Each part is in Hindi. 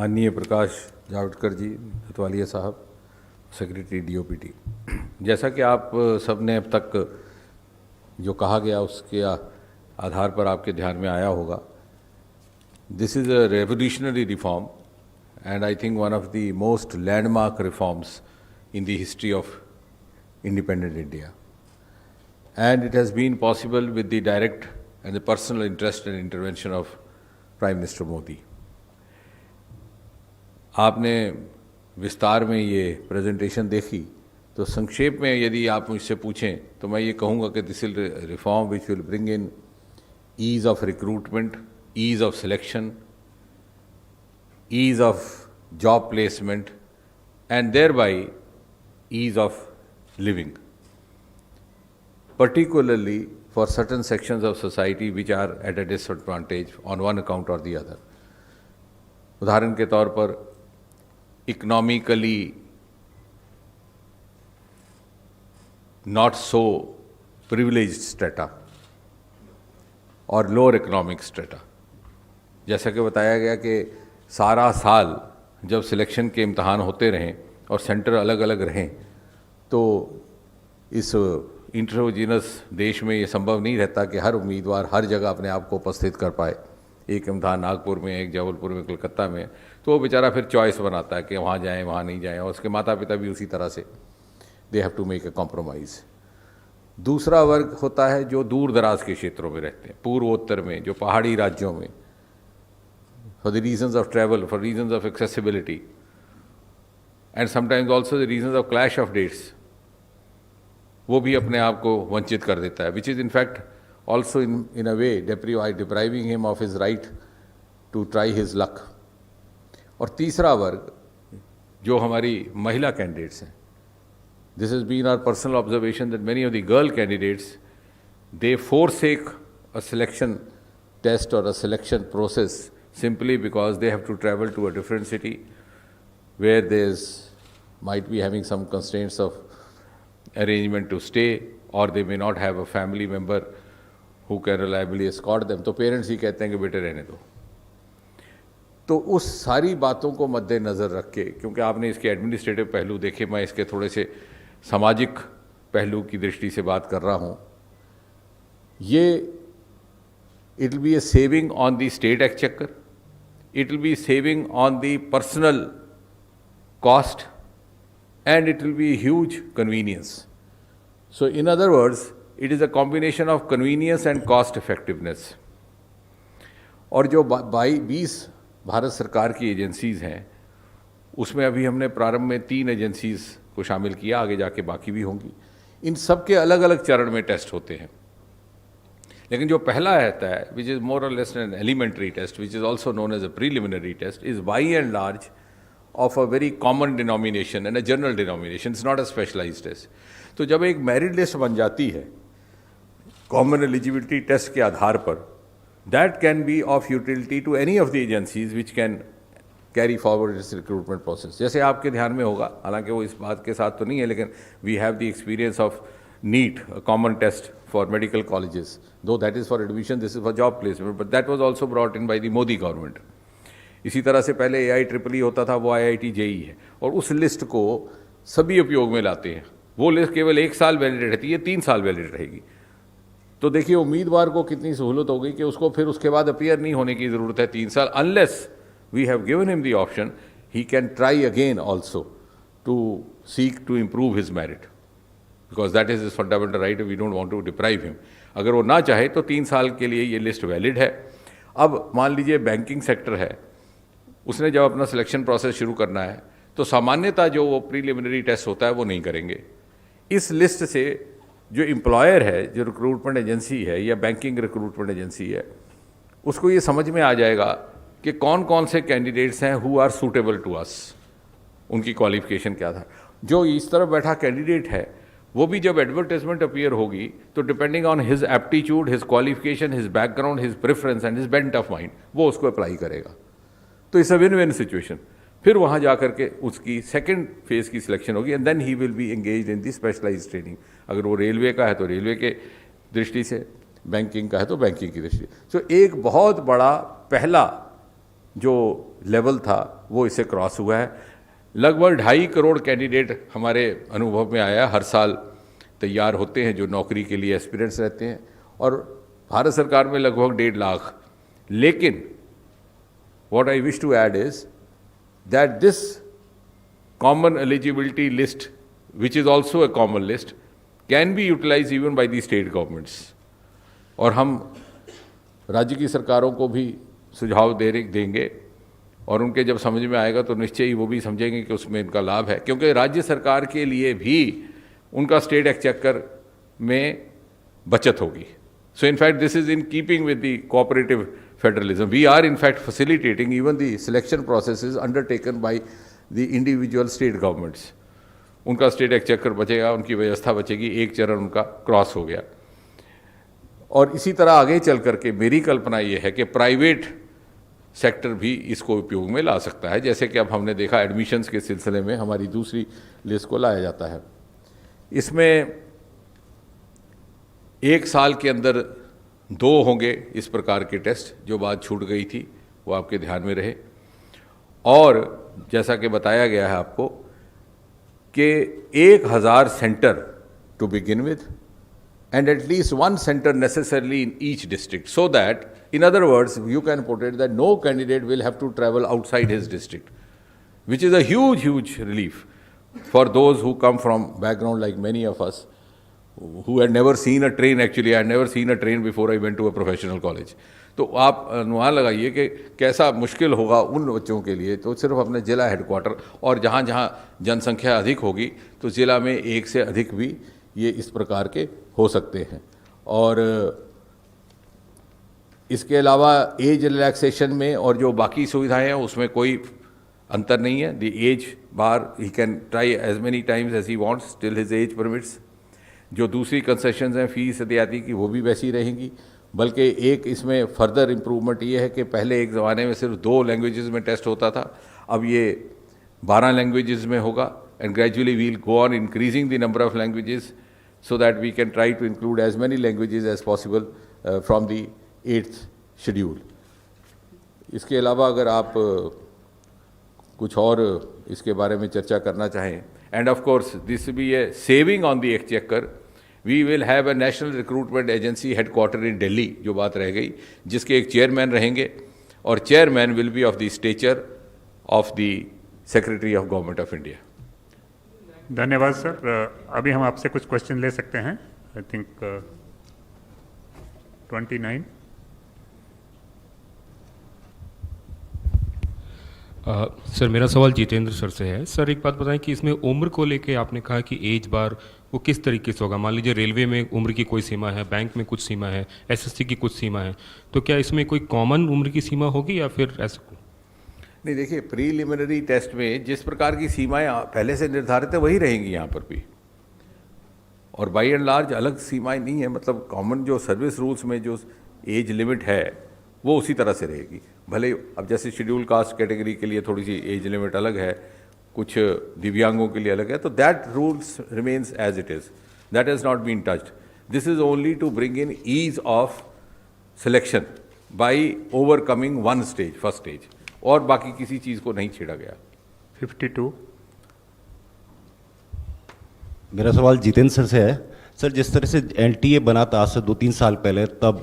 माननीय प्रकाश जावड़ेकर जी, धतवालिया साहब, सेक्रेटरी डीओपीटी, जैसा कि आप सब ने अब तक जो कहा गया उसके आधार पर आपके ध्यान में आया होगा, this is a revolutionary reform and I think one of the most landmark reforms in the history of independent India. And it has been possible with the direct and the personal interest and intervention of Prime Minister Modi. आपने विस्तार में ये प्रेजेंटेशन देखी, तो संक्षेप में यदि आप मुझसे पूछें तो मैं ये कहूँगा कि this is reform which will bring in ease of recruitment, ease of selection, ease of job placement, and thereby ease of living, particularly for certain sections of society which are at a disadvantage on one account or the other. उदाहरण के तौर पर economically not so privileged strata और लोअर इकोनॉमिक स्ट्रेटा, जैसा कि बताया गया कि सारा साल जब सिलेक्शन के इम्तहान होते रहें और सेंटर अलग अलग रहें, तो इस इंट्रोजीनस देश में ये संभव नहीं रहता कि हर उम्मीदवार हर जगह अपने आप को उपस्थित कर पाए। एक इम्तहान नागपुर में, एक जबलपुर में, कलकत्ता में, तो वो बेचारा फिर चॉइस बनाता है कि वहाँ जाएँ वहाँ नहीं जाएँ, और उसके माता पिता भी उसी तरह से they have to make a compromise. दूसरा वर्ग होता है जो दूर दराज के क्षेत्रों में रहते हैं, पूर्वोत्तर में, जो पहाड़ी राज्यों में, for the reasons of travel, for reasons of accessibility, and sometimes also the reasons of clash of dates, वो भी अपने आप को वंचित कर देता है, which is in fact also in a way depriving him of his right to try his luck. और तीसरा वर्ग जो हमारी महिला कैंडिडेट्स हैं, this has been our personal observation that many of the girl candidates, they forsake a selection test or a selection process simply because they have to travel to a different city where might be having some constraints of arrangement to stay, or they may not have a family member who can reliably escort them. तो पेरेंट्स ही कहते हैं कि बेटे रहने दो। तो उस सारी बातों को मद्देनज़र रख के, क्योंकि आपने इसके एडमिनिस्ट्रेटिव पहलू देखे, मैं इसके थोड़े से सामाजिक पहलू की दृष्टि से बात कर रहा हूँ। ये it will be a saving on the state exchequer, it will be saving on the personal cost, and it will be a huge convenience. So in other words, it is a combination of convenience and cost effectiveness. और जो 20 भारत सरकार की एजेंसीज़ हैं, उसमें अभी हमने प्रारंभ में 3 एजेंसीज़ को शामिल किया, आगे जाके बाकी भी होंगी। इन सब के अलग अलग चरण में टेस्ट होते हैं, लेकिन जो पहला रहता है, विच इज़ मोर और less an elementary test, which is also known as a preliminary test, is by and large of a very common denomination and a general denomination, it's not a specialised test. तो जब एक मेरिट लिस्ट बन जाती है कॉमन एलिजिबिलिटी टेस्ट के आधार पर, that can be of utility to any of the agencies which can carry forward its recruitment process. जैसे आपके ध्यान में होगा, हालांकि वो इस बात के साथ तो नहीं है, लेकिन we have the experience of NEET, a common test for medical colleges, though that is for admission, this is for job placement, but that was also brought in by the Modi government. इसी तरह से पहले AIEEE होता था, वो IIT JEE है, और उस लिस्ट को सभी उपयोग में लाते हैं। वो लिस्ट केवल 1 साल वैलिड रहती है, 3 साल वैलिड रहेगी। तो देखिए उम्मीदवार को कितनी सहूलत हो गई कि उसको फिर उसके बाद अपीयर नहीं होने की ज़रूरत है 3 साल, unless we have given him the option he can try again also to seek to improve his merit, because that is is fundamental right, we don't want to deprive him. अगर वो ना चाहे तो 3 साल के लिए ये लिस्ट वैलिड है। अब मान लीजिए बैंकिंग सेक्टर है, उसने जब अपना सिलेक्शन प्रोसेस शुरू करना है, तो सामान्यतः जो वो प्रीलिमिनरी टेस्ट होता है वो नहीं करेंगे। इस लिस्ट से जो एम्प्लॉयर है, जो रिक्रूटमेंट एजेंसी है या बैंकिंग रिक्रूटमेंट एजेंसी है, उसको ये समझ में आ जाएगा कि कौन कौन से कैंडिडेट्स हैं who are suitable to us, उनकी क्वालिफिकेशन क्या था। जो इस तरफ बैठा कैंडिडेट है, वो भी जब एडवर्टाइजमेंट अपीयर होगी, तो depending on his aptitude, his qualification, his background, his preference and his bent of mind, वो उसको अप्लाई करेगा। तो it's a win win situation. फिर वहाँ जा करके उसकी सेकंड फेज़ की सिलेक्शन होगी, and then he will be engaged in the specialised training. अगर वो रेलवे का है तो रेलवे के दृष्टि से, बैंकिंग का है तो बैंकिंग की दृष्टि। तो एक बहुत बड़ा पहला जो लेवल था वो इसे क्रॉस हुआ है। लगभग 2.5 करोड़ कैंडिडेट हमारे अनुभव में आया, हर साल तैयार होते हैं जो नौकरी के लिए एस्पिरेंट्स रहते हैं, और भारत सरकार में लगभग 1.5 लाख। लेकिन what I wish to add is that this common eligibility list, which is also a common list, can be utilized even by the state governments. और हम राज्य की सरकारों को भी सुझाव देंगे, और उनके जब समझ में आएगा तो निश्चय ही वो भी समझेंगे कि उसमें इनका लाभ है, क्योंकि राज्य सरकार के लिए भी उनका स्टेट एक्सचेकर में बचत होगी। So in fact this is in keeping with the cooperative federalism. We are in fact facilitating even the selection processes undertaken by the individual state governments. उनका स्टेट एक्सचेकर बचेगा, उनकी व्यवस्था बचेगी, एक चरण उनका क्रॉस हो गया। और इसी तरह आगे चल करके मेरी कल्पना ये है कि प्राइवेट सेक्टर भी इसको उपयोग में ला सकता है, जैसे कि अब हमने देखा एडमिशन्स के सिलसिले में हमारी दूसरी लिस्ट को लाया जाता है। इसमें 1 साल के अंदर 2 होंगे इस प्रकार के टेस्ट, जो बात छूट गई थी वो आपके ध्यान में रहे। और जैसा कि बताया गया है आपको कि 1000 centre to begin with, and at least 1 center necessarily in each district, so that, in other words, you can put it that no candidate will have to travel outside his district, which is a huge relief for those who come from background like many of us who had never seen a train. Actually, I had never seen a train before I went to a professional college. तो आप अनुमान लगाइए कि कैसा मुश्किल होगा उन बच्चों के लिए। तो सिर्फ अपने ज़िला हेडक्वार्टर और जहाँ जहाँ जनसंख्या अधिक होगी तो ज़िला में 1 से अधिक भी ये इस प्रकार के हो सकते हैं। और इसके अलावा एज रिलैक्सेशन में और जो बाकी सुविधाएं हैं उसमें कोई अंतर नहीं है। The age bar he can try as many times as he wants till his age permits. जो दूसरी कंसेशंस हैं फीस इत्यादि की वो भी वैसी रहेंगी, बल्कि एक इसमें फर्दर इम्प्रूवमेंट ये है कि पहले एक ज़माने में सिर्फ 2 लैंग्वेजेस में टेस्ट होता था, अब ये 12 लैंग्वेजेस में होगा। And gradually we'll go on increasing the number of languages so that we can try to include as many languages as possible from the 8th schedule. इसके अलावा अगर आप कुछ और इसके बारे में चर्चा करना चाहें, and of course this will be a saving on the exchequer. We will have a national recruitment agency headquartered in Delhi, जो बात रह गई, जिसके एक चेयरमैन रहेंगे, और chairman will be of the stature of the Secretary of Government of India. धन्यवाद सर। अभी हम आपसे कुछ क्वेश्चन ले सकते हैं। I think 29। सर मेरा सवाल जितेंद्र सर से है। सर एक बात बताएं कि इसमें उम्र को लेके आपने कहा कि एज बार वो किस तरीके से होगा। मान लीजिए रेलवे में उम्र की कोई सीमा है, बैंक में कुछ सीमा है, एसएससी की कुछ सीमा है, तो क्या इसमें कोई कॉमन उम्र की सीमा होगी या फिर ऐसा? नहीं, देखिए प्रीलिमिनरी टेस्ट में जिस प्रकार की सीमाएं पहले से निर्धारित है वही रहेंगी यहाँ पर भी, और बाई एंड लार्ज अलग सीमाएं नहीं है। मतलब कॉमन जो सर्विस रूल्स में जो एज लिमिट है वो उसी तरह से रहेगी। भले अब जैसे शेड्यूल कास्ट कैटेगरी के लिए थोड़ी सी एज लिमिट अलग है, कुछ दिव्यांगों के लिए अलग है, तो that rules remains as it is, that has not been touched. This is only to bring in ease of selection by overcoming 1 stage, first stage, और बाकी किसी चीज़ को नहीं छेड़ा गया। 52। मेरा सवाल जितेंद्र सर से है। सर जिस तरह से एनटीए बना था आज से 2-3 साल पहले, तब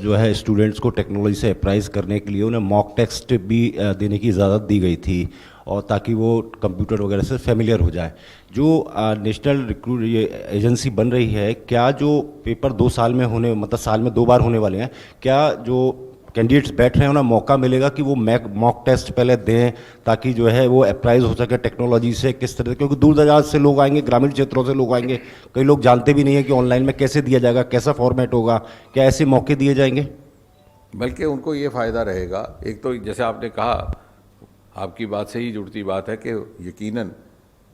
जो है स्टूडेंट्स को टेक्नोलॉजी से अप्राइज करने के लिए उन्हें मॉक टेस्ट भी देने की इजाज़त दी गई थी, और ताकि वो कंप्यूटर वगैरह से फेमिलियर हो जाए। जो नेशनल रिक्रूट ये एजेंसी बन रही है, क्या जो पेपर 2 साल में होने, मतलब साल में 2 बार होने वाले हैं, क्या जो कैंडिडेट्स बैठ रहे हैं उन्हें मौका मिलेगा कि वो मॉक टेस्ट पहले दें, ताकि जो है वो अप्राइज हो सके टेक्नोलॉजी से किस तरह से? क्योंकि दूर दराज से लोग आएंगे, ग्रामीण क्षेत्रों से लोग आएंगे, कई लोग जानते भी नहीं है कि ऑनलाइन में कैसे दिया जाएगा, कैसा फॉर्मेट होगा, क्या ऐसे मौके दिए जाएंगे? बल्कि उनको ये फ़ायदा रहेगा। एक तो जैसे आपने कहा, आपकी बात से ही जुड़ती बात है कि यकीनन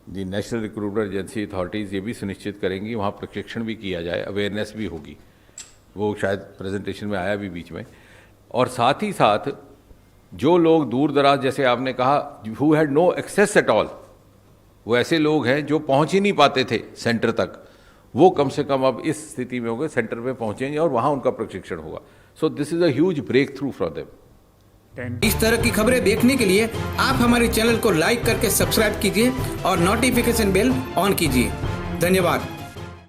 दी नेशनल रिक्रूटमेंट एजेंसी अथॉरिटीज़ ये भी सुनिश्चित करेंगी वहाँ प्रशिक्षण भी किया जाए, अवेयरनेस भी होगी, वो शायद प्रेजेंटेशन में आया भी बीच में। और साथ ही साथ जो लोग दूर दराज, जैसे आपने कहा, who had no access at all, वो ऐसे लोग हैं जो पहुंच ही नहीं पाते थे सेंटर तक, वो कम से कम अब इस स्थिति में होंगे, सेंटर पे पहुंचेंगे और वहाँ उनका प्रशिक्षण होगा। So this is a huge breakthrough for them. 10। इस तरह की खबरें देखने के लिए आप हमारे चैनल को लाइक करके सब्सक्राइब कीजिए और नोटिफिकेशन बेल ऑन कीजिए। धन्यवाद।